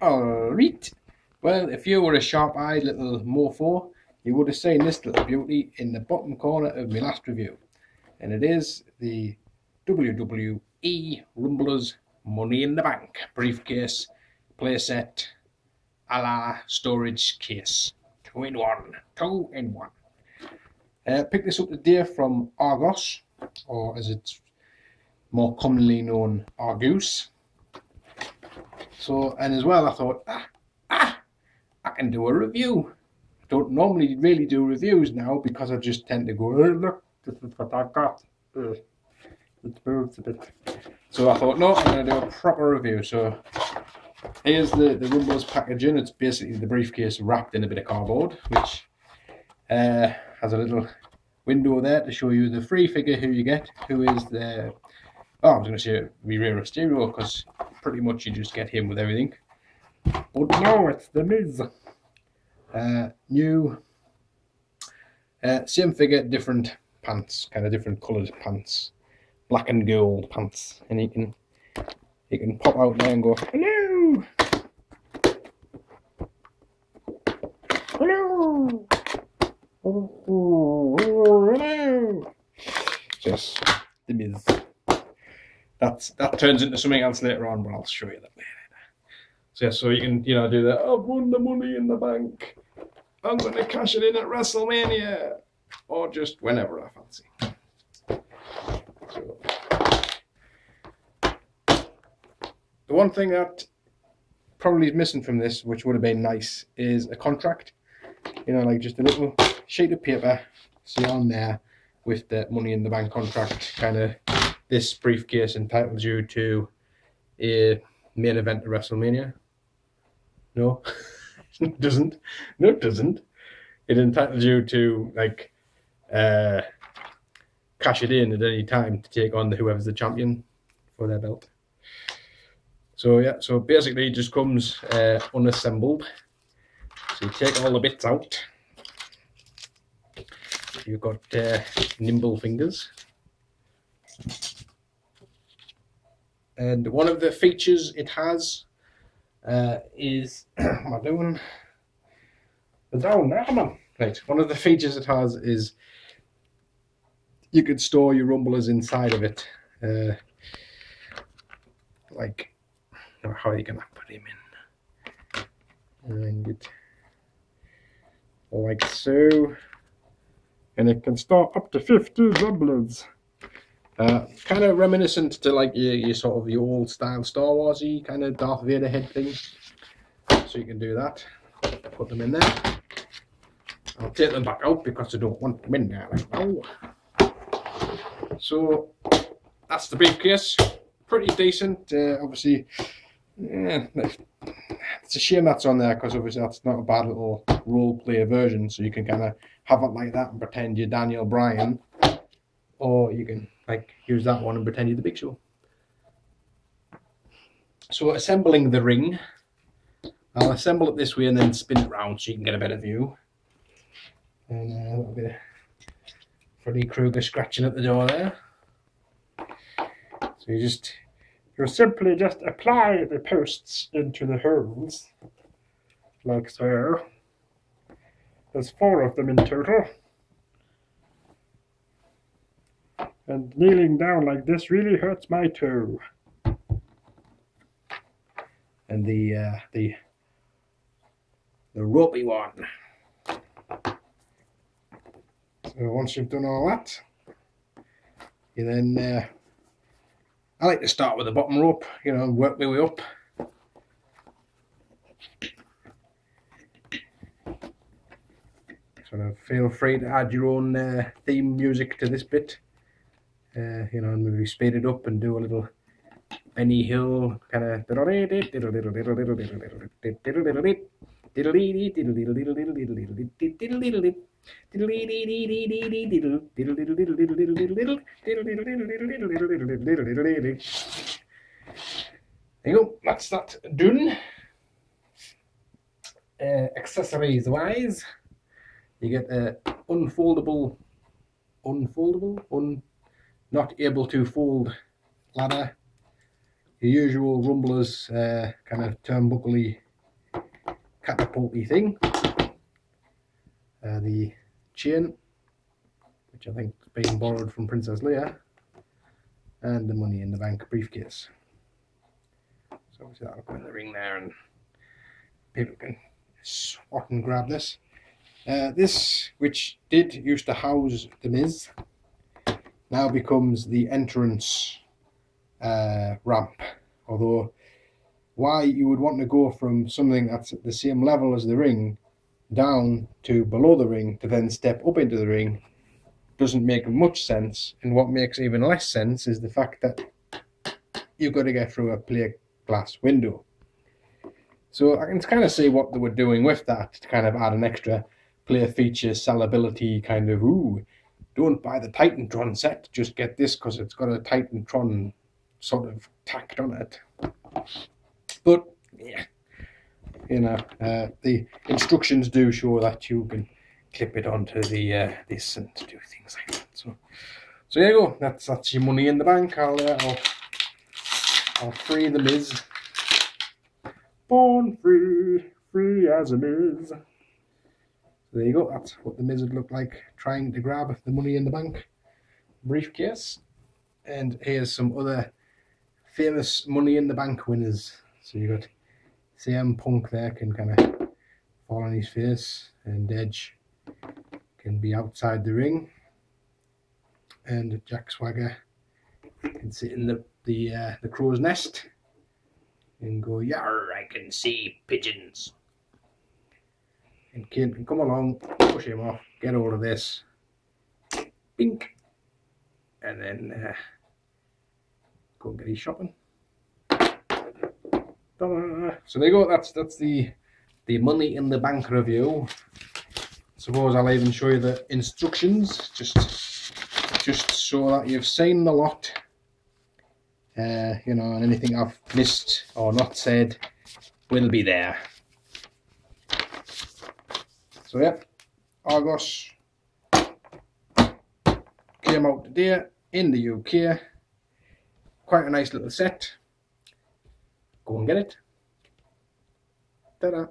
Alright, well, if you were a sharp-eyed little mofo, you would have seen this little beauty in the bottom corner of my last review. And it is the WWE Rumblers Money in the Bank briefcase playset a la storage case. 2-in-1. 2-in-1. Picked this up today from Argos, or as it's more commonly known, Argus. So, and as well, I thought, I can do a review. I don't normally really do reviews now because I just tend to go, hey, look, this is what I've got. It moves a bit. So I thought, no, I'm going to do a proper review. So here's the Rumblers packaging. It's basically the briefcase wrapped in a bit of cardboard, which has a little window there to show you the free figure who you get, who is the, I was going to say Rivera Mysterio, because pretty much you just get him with everything. But no, it's the Miz. New, same figure, different pants, kind of different coloured pants, black and gold pants, and he can pop out there and go, hello, hello, oh, hello. Just the Miz. That turns into something else later on, but I'll show you that later. So yeah, so you can, you know, do that. I've won the money in the bank. I'm going to cash it in at WrestleMania, or just whenever I fancy. So, the one thing that probably is missing from this, which would have been nice, is a contract. You know, like just a little sheet of paper, see on there, with the money in the bank contract. Kind of, this briefcase entitles you to a main event at WrestleMania. No, it doesn't. No, it doesn't. It entitles you to, like, cash it in at any time to take on whoever's the champion for their belt. So yeah, so basically it just comes unassembled. So you take all the bits out. You've got nimble fingers. And one of the features it has is, what am I doing? The down there, come on. Right, one of the features it has is you could store your rumblers inside of it. Like, how are you going to put him in? And it, like so. And it can store up to 50 rumblers. Kind of reminiscent to like your sort of your old style Star Warsy kind of Darth Vader head thing. So you can do that. Put them in there. I'll take them back out because I don't want them in there like now. So that's the briefcase. Pretty decent. Obviously, yeah, it's a shame that's on there because obviously that's not a bad little role play version. So you can kind of have it like that and pretend you're Daniel Bryan, or you can like use that one and pretend you're the Big Show. So assembling the ring, I'll assemble it this way and then spin it round so you can get a better view. And a little bit of Freddy Krueger scratching at the door there. So you simply just apply the posts into the holes, like so. There's 4 of them in total. And kneeling down like this really hurts my toe. And the ropey one. So once you've done all that, you then I like to start with the bottom rope, you know, and work my way up. So feel free to add your own theme music to this bit. You know, and maybe speed it up and do a little Benny Hill kind of. There you go, that's that done. Accessories wise, you get a not able to fold ladder, your usual Rumblers kind of turnbuckly catapulty thing. The chain, which I think is being borrowed from Princess Leia, and the Money in the Bank briefcase. So obviously that'll go in the ring there, and people can swat and grab this. This, which used to house the Miz, now becomes the entrance ramp. Although, why you would want to go from something that's at the same level as the ring down to below the ring to then step up into the ring doesn't make much sense. And what makes even less sense is the fact that you've got to get through a plate glass window. So I can kind of see what they were doing with that, to kind of add an extra player feature sellability kind of, ooh, don't buy the Titantron set, just get this because it's got a Titantron sort of tacked on it. But yeah, you know, the instructions do show that you can clip it onto the this and do things like that. So there you go. That's your Money in the Bank. I'll free the Miz. Born free, free as a Miz. So there you go. That's what the Miz would look like trying to grab the Money in the Bank briefcase. And here's some other famous Money in the Bank winners. So you got CM Punk there, can kind of fall on his face, and Edge can be outside the ring, and Jack Swagger can sit in the crow's nest and go, "Yar, I can see pigeons." And Kane can come along, push him off, get all of this, bink, and then go and get his shopping. So there you go. That's the Money in the Bank review. Suppose I'll even show you the instructions, just so that you've seen the lot. You know, and anything I've missed or not said will be there. So yeah, Argos came out today in the UK. Quite a nice little set. Go and get it. Ta-da.